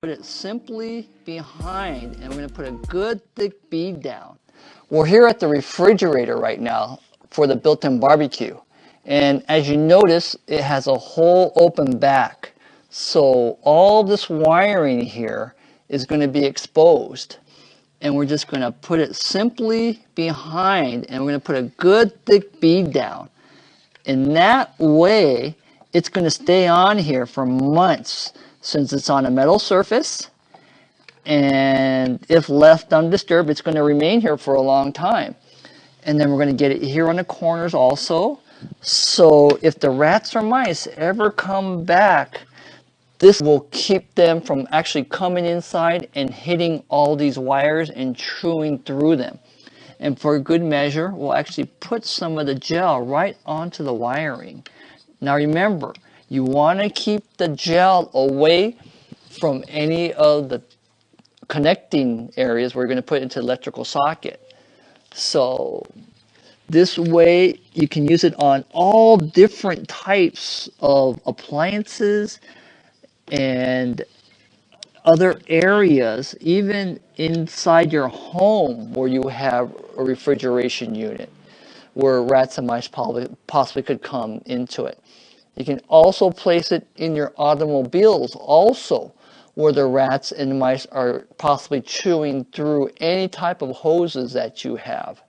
Put it simply behind, and we're going to put a good thick bead down. We're here at the refrigerator right now for the built-in barbecue, and as you notice, it has a whole open back, so all this wiring here is going to be exposed, and we're just going to put it simply behind, and we're going to put a good thick bead down. In that way, it's going to stay on here for months, since it's on a metal surface, and if left undisturbed, it's going to remain here for a long time. And then we're going to get it here on the corners also, so if the rats or mice ever come back, this will keep them from actually coming inside and hitting all these wires and chewing through them. And for good measure, we'll actually put some of the gel right onto the wiring. Now remember, you want to keep the gel away from any of the connecting areas where you're going to put it into the electrical socket. So this way you can use it on all different types of appliances and other areas, even inside your home where you have a refrigeration unit where rats and mice possibly could come into it. You can also place it in your automobiles also, where the rats and mice are possibly chewing through any type of hoses that you have.